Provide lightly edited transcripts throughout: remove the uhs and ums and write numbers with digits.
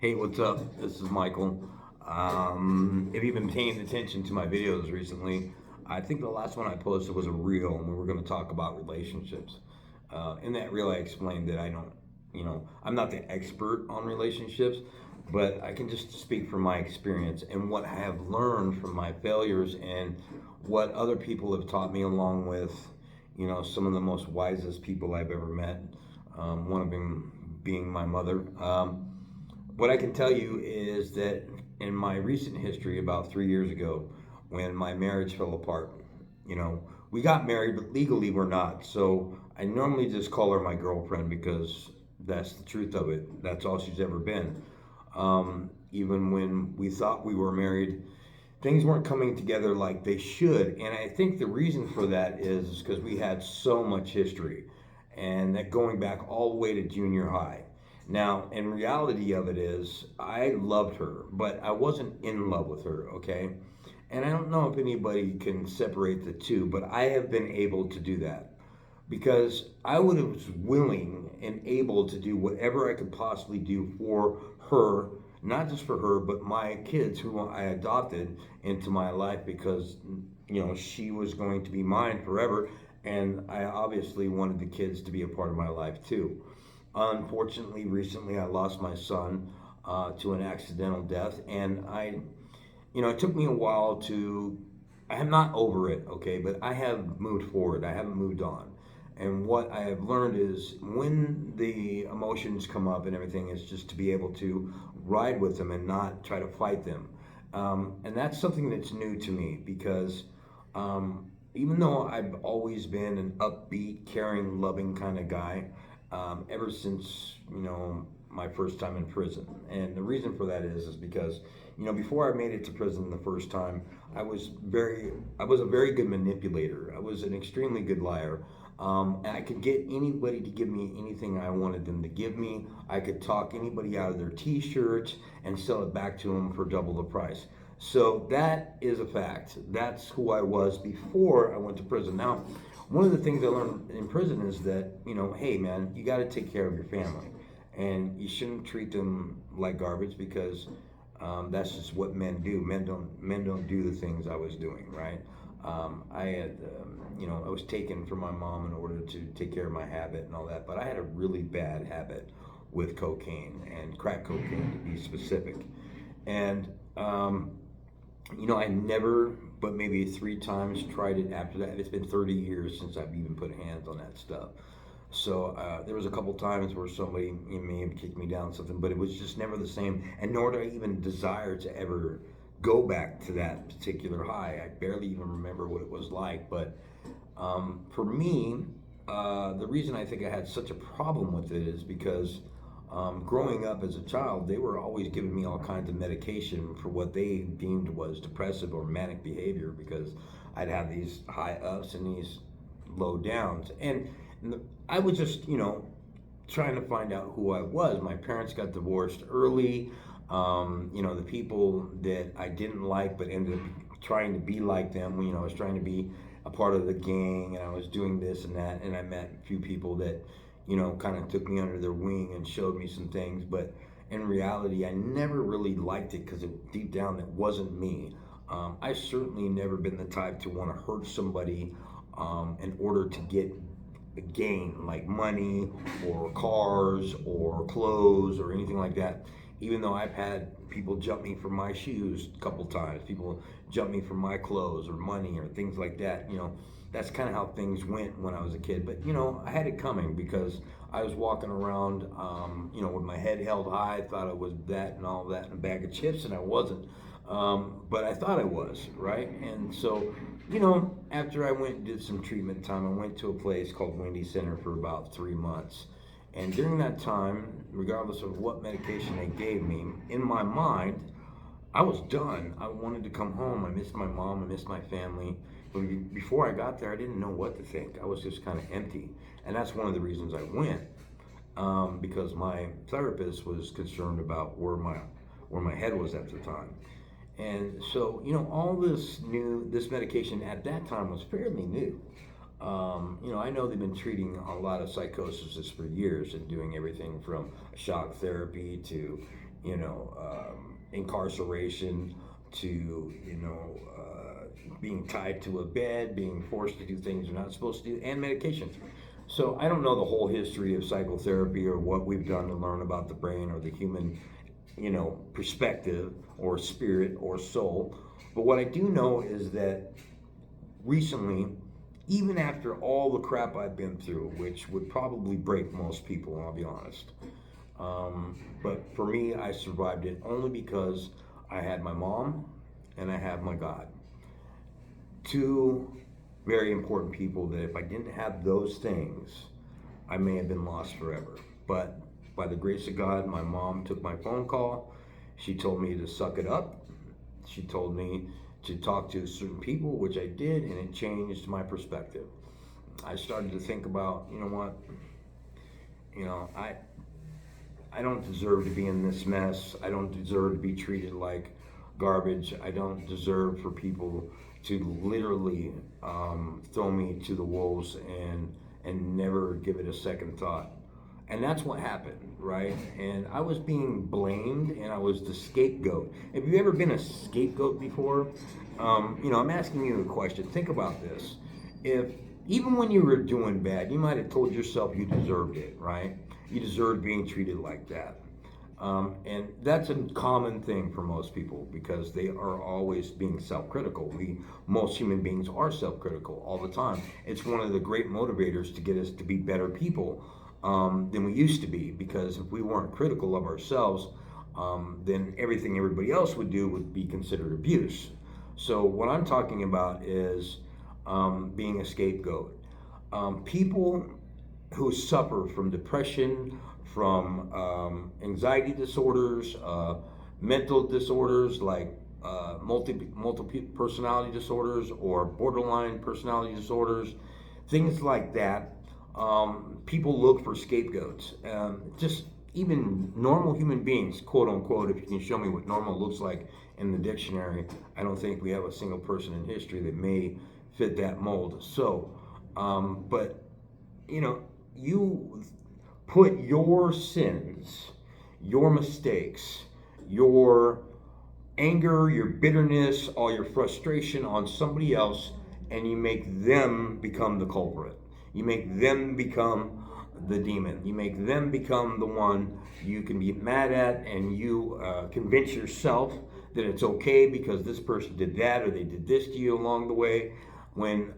Hey, what's up? This is Michael. If you've been paying attention to my videos recently, I think the last one I posted was a reel, and we were going to talk about relationships. In that reel, I explained that I don't, I'm not the expert on relationships, but I can just speak from my experience and what I have learned from my failures and what other people have taught me, along with, some of the most wisest people I've ever met. One of them being my mother. What I can tell you is that in my recent history, about 3 years ago, when my marriage fell apart, you know, we got married, but legally we're not. So I normally just call her my girlfriend because that's the truth of it. That's all she's ever been. Even when we thought we were married, things weren't coming together like they should. And I think the reason for that is because we had so much history, and that going back all the way to junior high. Now, in reality of it is, I loved her, but I wasn't in love with her, okay? And I don't know if anybody can separate the two, but I have been able to do that because I would have was willing and able to do whatever I could possibly do for her, not just for her, but my kids who I adopted into my life because she was going to be mine forever, and I obviously wanted the kids to be a part of my life too. Unfortunately, recently I lost my son to an accidental death, and it took me a while to. I am not over it, okay, but I have moved forward. I haven't moved on. And what I have learned is when the emotions come up and everything, is just to be able to ride with them and not try to fight them. And that's something that's new to me because even though I've always been an upbeat, caring, loving kind of guy, ever since my first time in prison. And the reason for that is because before I made it to prison the first time, I was a very good manipulator. I was an extremely good liar. And I could get anybody to give me anything I wanted them to give me. I could talk anybody out of their T-shirts and sell it back to them for double the price. So that is a fact. That's who I was before I went to prison. Now, one of the things I learned in prison is that, hey man, you got to take care of your family. And you shouldn't treat them like garbage because that's just what men do. Men don't do the things I was doing, right? I had, I was taken from my mom in order to take care of my habit and all that, but I had a really bad habit with cocaine and crack cocaine to be specific. And I never, but maybe 3 times tried it after that. It's been 30 years since I've even put hands on that stuff. So there was a couple times where somebody may have kicked me down something, but it was just never the same. And nor do I even desire to ever go back to that particular high. I barely even remember what it was like. But for me, the reason I think I had such a problem with it is because growing up as a child, they were always giving me all kinds of medication for what they deemed was depressive or manic behavior because I'd have these high ups and these low downs. And I was just, trying to find out who I was. My parents got divorced early. The people that I didn't like but ended up trying to be like them, I was trying to be a part of the gang and I was doing this and that. And I met a few people that, kind of took me under their wing and showed me some things. But in reality, I never really liked it because deep down, it wasn't me. I certainly never been the type to want to hurt somebody in order to get gain like money or cars or clothes or anything like that. Even though I've had people jump me for my shoes a couple times, people jump me for my clothes or money or things like that. That's kind of how things went when I was a kid. But I had it coming because I was walking around, with my head held high. I thought I was that and all that in a bag of chips, and I wasn't. But I thought I was, right? And so, after I went and did some treatment time, I went to a place called Wendy Center for about 3 months. And during that time, regardless of what medication they gave me, in my mind, I was done. I wanted to come home. I missed my mom. I missed my family. But before I got there, I didn't know what to think. I was just kind of empty. And that's one of the reasons I went, because my therapist was concerned about where my head was at the time. And so, all this medication at that time was fairly new. I know they've been treating a lot of psychosis for years and doing everything from shock therapy to, incarceration to, being tied to a bed, being forced to do things you're not supposed to do, and medication. So I don't know the whole history of psychotherapy or what we've done to learn about the brain or the human, perspective or spirit or soul. But what I do know is that recently, even after all the crap I've been through, which would probably break most people, I'll be honest. But for me, I survived it only because I had my mom and I had my God. Two very important people that if I didn't have those things, I may have been lost forever. But by the grace of God, my mom took my phone call. She told me to suck it up. She told me to talk to certain people, which I did, and it changed my perspective. I started to think about, you know what, you know, I I don't deserve to be in this mess. I don't deserve to be treated like garbage. I don't deserve for people to literally throw me to the wolves and never give it a second thought. And that's what happened, right? And I was being blamed, and I was the scapegoat. Have you ever been a scapegoat before? I'm asking you a question. Think about this. If even when you were doing bad, you might have told yourself you deserved it, right? You deserved being treated like that. And that's a common thing for most people because they are always being self-critical. Most human beings are self-critical all the time. It's one of the great motivators to get us to be better people than we used to be, because if we weren't critical of ourselves, then everything everybody else would do would be considered abuse. So what I'm talking about is being a scapegoat. People who suffer from depression, from anxiety disorders, mental disorders like multiple personality disorders or borderline personality disorders, things like that. People look for scapegoats. Just even normal human beings, quote unquote, if you can show me what normal looks like in the dictionary, I don't think we have a single person in history that may fit that mold. So, but you put your sins, your mistakes, your anger, your bitterness, all your frustration on somebody else, and you make them become the culprit. You make them become the demon. You make them become the one you can be mad at, and you convince yourself that it's okay because this person did that or they did this to you along the way, when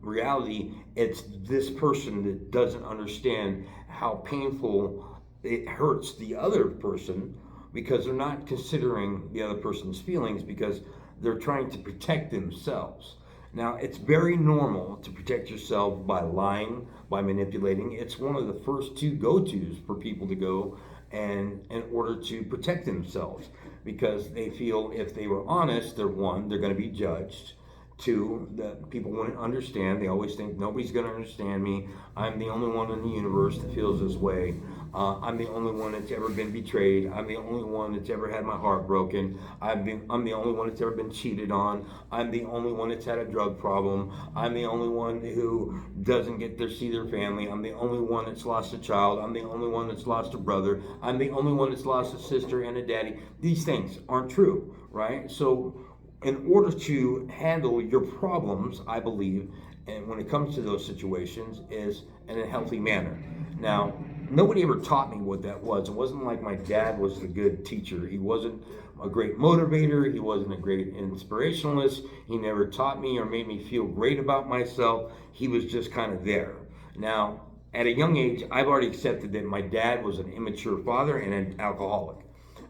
reality, it's this person that doesn't understand how painful it hurts the other person, because they're not considering the other person's feelings because they're trying to protect themselves. Now, it's very normal to protect yourself by lying, by manipulating. It's one of the first two go-tos for people to go and in order to protect themselves, because they feel if they were honest, they're going to be judged. Two, that people wouldn't understand. They always think nobody's going to understand me. I'm the only one in the universe that feels this way. I'm the only one that's ever been betrayed. I'm the only one that's ever had my heart broken. I'm the only one that's ever been cheated on. I'm the only one that's had a drug problem. I'm the only one who doesn't get to see their family. I'm the only one that's lost a child. I'm the only one that's lost a brother. I'm the only one that's lost a sister and a daddy. These things aren't true, right? So in order to handle your problems, I believe, and when it comes to those situations, is in a healthy manner. Now, nobody ever taught me what that was. It wasn't like my dad was the good teacher. He wasn't a great motivator. He wasn't a great inspirationalist. He never taught me or made me feel great about myself. He was just kind of there. Now, at a young age, I've already accepted that my dad was an immature father and an alcoholic.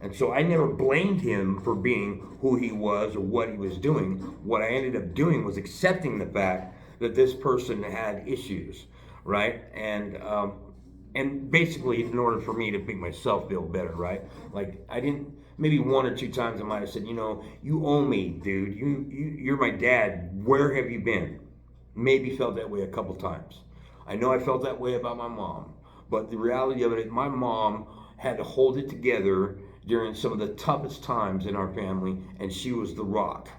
And so I never blamed him for being who he was or what he was doing. What I ended up doing was accepting the fact that this person had issues, right? And basically, in order for me to make myself feel better, right? Like I didn't. Maybe one or two times I might have said, you owe me, dude. You're my dad. Where have you been? Maybe felt that way a couple times. I know I felt that way about my mom, but the reality of it, my mom had to hold it together during some of the toughest times in our family, and she was the rock.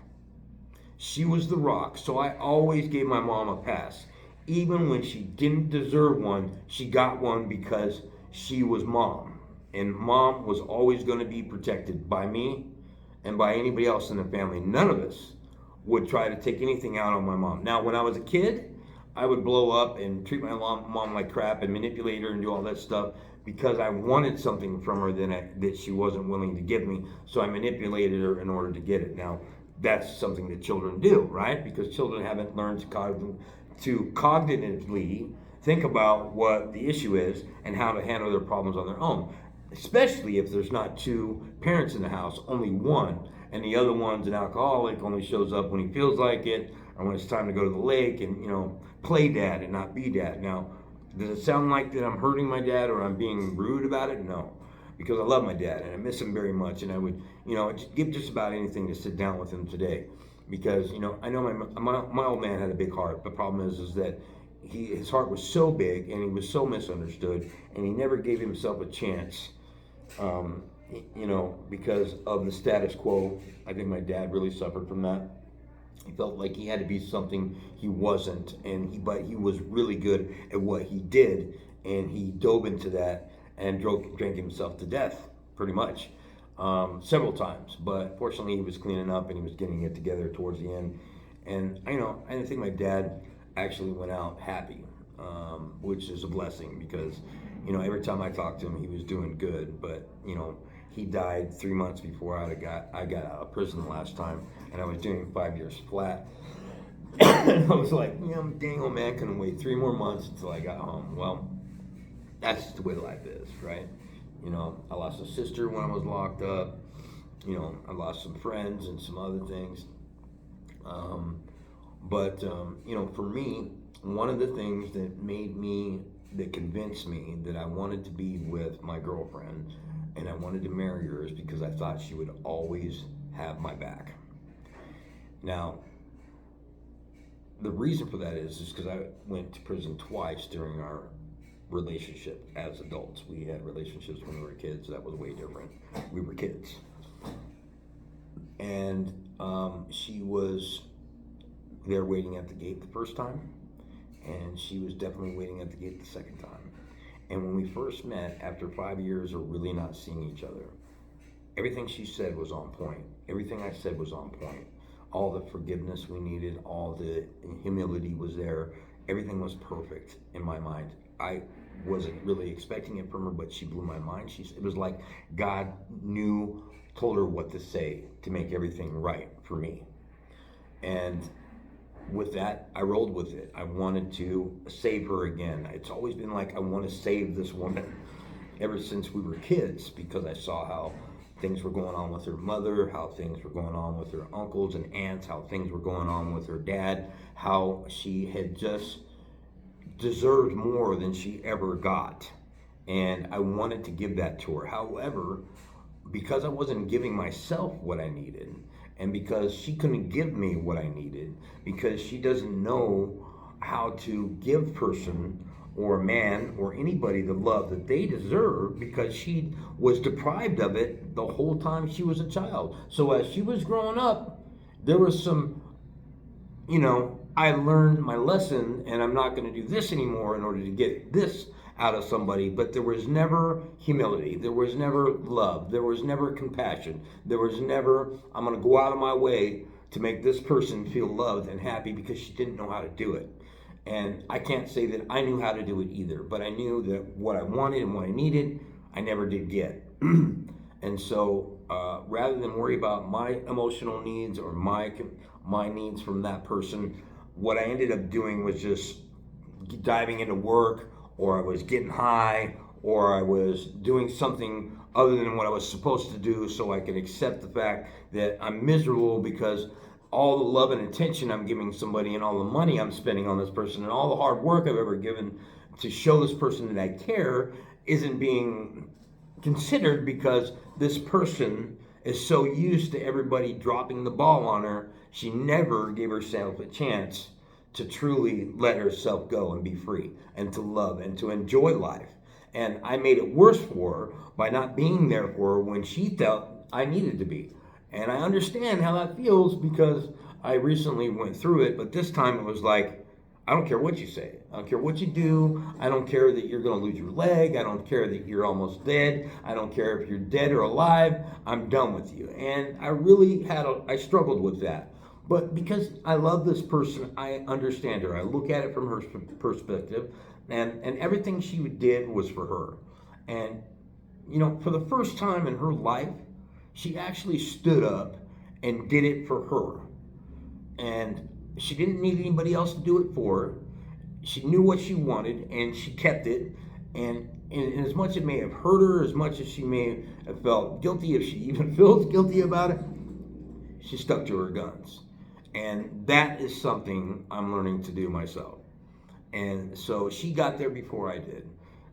She was the rock. So I always gave my mom a pass. Even when she didn't deserve one, she got one because she was mom. And mom was always going to be protected by me and by anybody else in the family. None of us would try to take anything out on my mom. Now, when I was a kid, I would blow up and treat my mom like crap and manipulate her and do all that stuff because I wanted something from her that she wasn't willing to give me. So I manipulated her in order to get it. Now, that's something that children do, right? Because children haven't learned to cognitively think about what the issue is and how to handle their problems on their own. Especially if there's not two parents in the house, only one, and the other one's an alcoholic, only shows up when he feels like it, or when it's time to go to the lake and, play dad and not be dad. Now, does it sound like that I'm hurting my dad or I'm being rude about it? No, because I love my dad and I miss him very much, and I would, give just about anything to sit down with him today, because I know my old man had a big heart. The problem is that his heart was so big and he was so misunderstood, and he never gave himself a chance, because of the status quo. I think my dad really suffered from that. He felt like he had to be something he wasn't, but he was really good at what he did, and he dove into that and drank himself to death, pretty much, several times. But fortunately, he was cleaning up and he was getting it together towards the end. And I think my dad actually went out happy, which is a blessing, because every time I talked to him, he was doing good. But he died 3 months before I got out of prison the last time, and I was doing 5 years flat. And I was like, dang old man, couldn't wait 3 more months until I got home. Well, that's just the way life is, right? I lost a sister when I was locked up. I lost some friends and some other things. But for me, one of the things that convinced me that I wanted to be with my girlfriend and I wanted to marry her is because I thought she would always have my back. Now, the reason for that is because I went to prison twice during our relationship as adults. We had relationships when we were kids. That was way different. We were kids. And she was there waiting at the gate the first time, and she was definitely waiting at the gate the second time. And when we first met, after 5 years of really not seeing each other, everything she said was on point. Everything I said was on point. All the forgiveness we needed, all the humility was there. Everything was perfect in my mind. I wasn't really expecting it from her, but she blew my mind. It was like God told her what to say to make everything right for me. And with that, I rolled with it. I wanted to save her again. It's always been like, I want to save this woman ever since we were kids, because I saw how things were going on with her mother, how things were going on with her uncles and aunts, how things were going on with her dad, how she had just deserved more than she ever got. And I wanted to give that to her. However, because I wasn't giving myself what I needed, and because she couldn't give me what I needed, because she doesn't know how to give person or a man or anybody the love that they deserve, because she was deprived of it the whole time she was a child. So as she was growing up, there was some, I learned my lesson, and I'm not going to do this anymore in order to get this out of somebody. But there was never humility. There was never love. There was never compassion. There was never, I'm going to go out of my way to make this person feel loved and happy, because she didn't know how to do it. And I can't say that I knew how to do it either, but I knew that what I wanted and what I needed, I never did get. And so rather than worry about my emotional needs or my needs from that person, what I ended up doing was just diving into work, or I was getting high, or I was doing something other than what I was supposed to do, so I could accept the fact that I'm miserable, because all the love and attention I'm giving somebody, and all the money I'm spending on this person, and all the hard work I've ever given to show this person that I care isn't being considered, because this person is so used to everybody dropping the ball on her. She never gave herself a chance to truly let herself go and be free, and to love and to enjoy life. And I made it worse for her by not being there for her when she felt I needed to be. And I understand how that feels, because I recently went through it, but this time it was like, I don't care what you say. I don't care what you do. I don't care that you're going to lose your leg. I don't care that you're almost dead. I don't care if you're dead or alive. I'm done with you. And I really I struggled with that. But because I love this person, I understand her. I look at it from her perspective, and everything she did was for her. And, for the first time in her life, she actually stood up and did it for her. And she didn't need anybody else to do it for her. She knew what she wanted, and she kept it. And as much it may have hurt her, as much as she may have felt guilty, if she even feels guilty about it, she stuck to her guns. And that is something I'm learning to do myself. And so she got there before I did.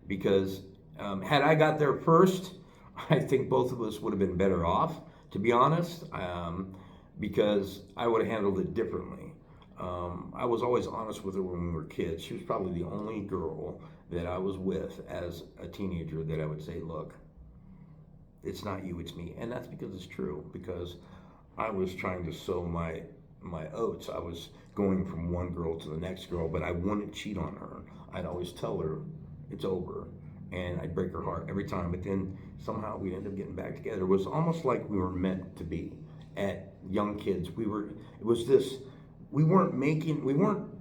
Because had I got there first, I think both of us would have been better off, to be honest, because I would have handled it differently. I was always honest with her when we were kids. She was probably the only girl that I was with as a teenager that I would say, look, it's not you, it's me. And that's because it's true, because I was trying to sow my oats. I was going from one girl to the next girl, but I wouldn't cheat on her. I'd always tell her it's over, and I'd break her heart every time. But then somehow we'd end up getting back together. It was almost like we were meant to be. At young kids, we weren't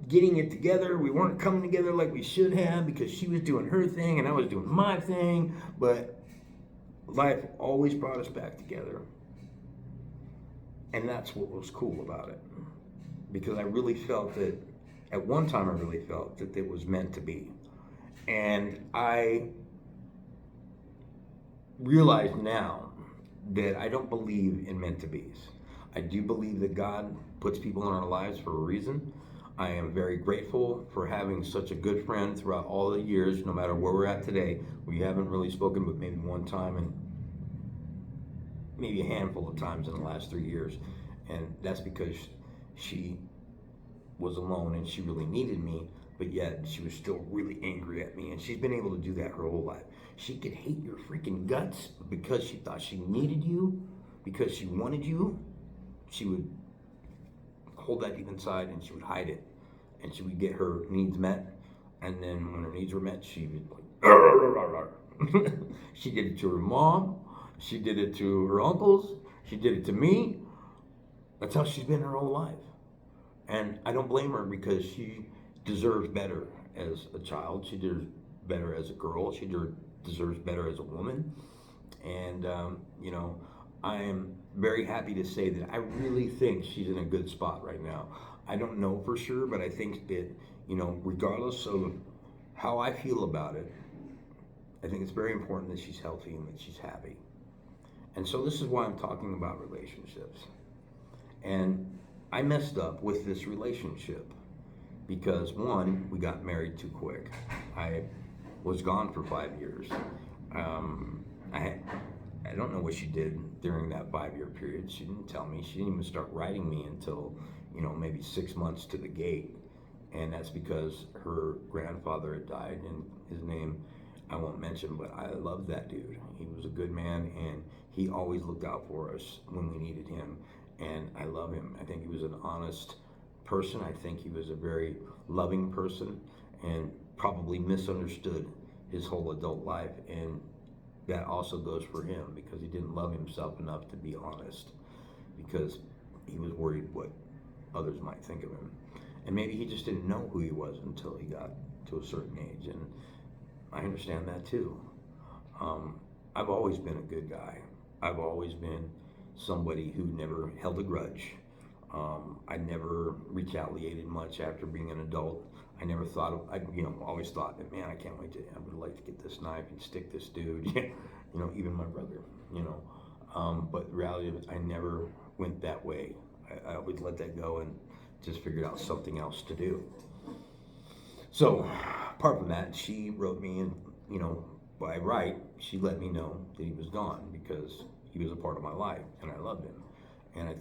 getting it together. We weren't coming together like we should have, because she was doing her thing and I was doing my thing. But life always brought us back together. And that's what was cool about it. Because I really felt that, at one time I really felt that it was meant to be. And I realize now that I don't believe in meant to be's. I do believe that God puts people in our lives for a reason. I am very grateful for having such a good friend throughout all the years, no matter where we're at today. We haven't really spoken, but maybe one time, and maybe a handful of times in the last 3 years. And that's because she was alone and she really needed me, but yet she was still really angry at me. And she's been able to do that her whole life. She could hate your freaking guts, but because she thought she needed you, because she wanted you, she would hold that deep inside and she would hide it. And she would get her needs met. And then when her needs were met, she would like, she did it to her mom. She did it to her uncles. She did it to me. That's how she's been her whole life. And I don't blame her, because she deserves better as a child. She deserves better as a girl. She deserves better as a woman. And, I am very happy to say that I really think she's in a good spot right now. I don't know for sure, but I think that, regardless of how I feel about it, I think it's very important that she's healthy and that she's happy. And so this is why I'm talking about relationships. And I messed up with this relationship because, one, we got married too quick. I was gone for 5 years. I don't know what she did during that 5-year period. She didn't tell me. She didn't even start writing me until, maybe 6 months to the gate. And that's because her grandfather had died, and his name I won't mention, but I loved that dude. He was a good man, and he always looked out for us when we needed him. And I love him. I think he was an honest person. I think he was a very loving person, and probably misunderstood his whole adult life. And that also goes for him, because he didn't love himself enough to be honest, because he was worried what others might think of him. And maybe he just didn't know who he was until he got to a certain age. And I understand that too. I've always been a good guy. I've always been somebody who never held a grudge. I never retaliated much after being an adult. I never thought always thought that, man, I would like to get this knife and stick this dude, even my brother, but the reality of it, I never went that way. I always let that go and just figured out something else to do. So, apart from that, she wrote me, and, by right, she let me know that he was gone, because he was a part of my life, and I loved him. And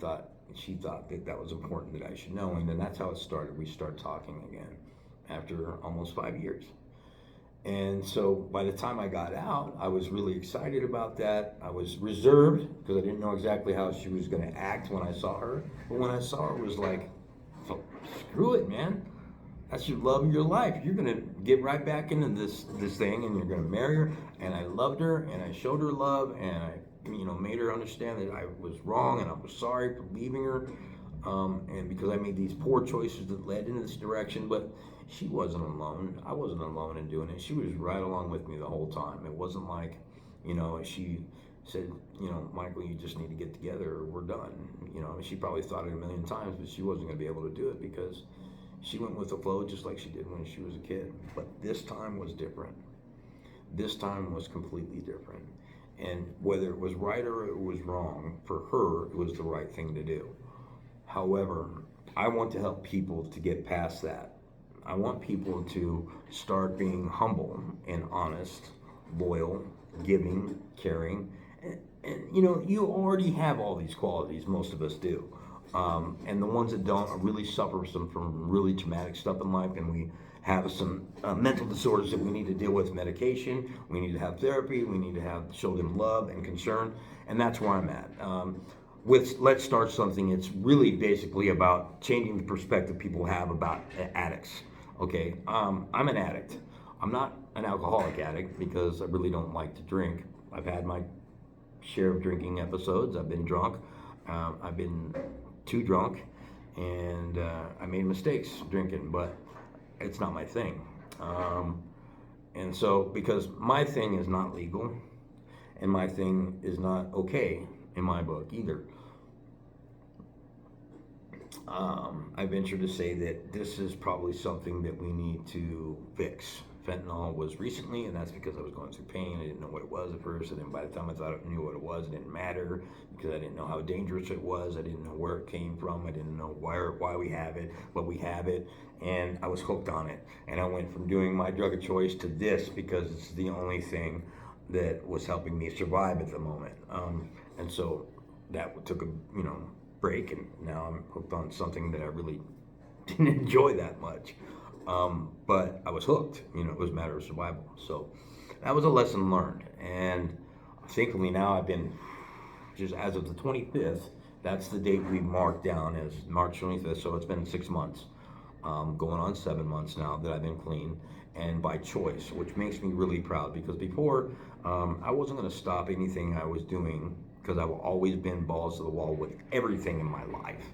she thought that was important that I should know, and then that's how it started. We started talking again after almost 5 years. And so by the time I got out, I was really excited about that. I was reserved, because I didn't know exactly how she was going to act when I saw her. But when I saw her, it was like, screw it, man. That's your love of your life. You're gonna get right back into this thing, and you're gonna marry her. And I loved her, and I showed her love, and I, made her understand that I was wrong, and I was sorry for leaving her, and because I made these poor choices that led in this direction. But she wasn't alone. I wasn't alone in doing it. She was right along with me the whole time. It wasn't like, she said, Michael, you just need to get together or we're done. She probably thought it a million times, but she wasn't going to be able to do it because she went with the flow just like she did when she was a kid. But this time was different. This time was completely different. And whether it was right or it was wrong, for her, it was the right thing to do. However, I want to help people to get past that. I want people to start being humble and honest, loyal, giving, caring. And you already have all these qualities, most of us do. And the ones that don't really suffer from really traumatic stuff in life, and we have some mental disorders that we need to deal with medication. We need to have therapy. We need to show them love and concern, and that's where I'm at. With Let's Start Something, it's really basically about changing the perspective people have about addicts. Okay, I'm an addict. I'm not an alcoholic addict because I really don't like to drink. I've had my share of drinking episodes. I've been drunk. I've been too drunk, and I made mistakes drinking, but it's not my thing. And so, because my thing is not legal, and my thing is not okay in my book either, I venture to say that this is probably something that we need to fix. Fentanyl was recently, and that's because I was going through pain. I didn't know what it was at first, and then by the time I thought I knew what it was, it didn't matter because I didn't know how dangerous it was. I didn't know where it came from. I didn't know why we have it, but we have it, and I was hooked on it. And I went from doing my drug of choice to this because it's the only thing that was helping me survive at the moment. And so that took a break, and now I'm hooked on something that I really didn't enjoy that much. But I was hooked. It was a matter of survival. So that was a lesson learned. And thankfully now I've been, just as of the 25th, that's the date we marked down as March 25th. So it's been 6 months, going on 7 months now that I've been clean, and by choice, which makes me really proud because before I wasn't going to stop anything I was doing because I've always been balls to the wall with everything in my life.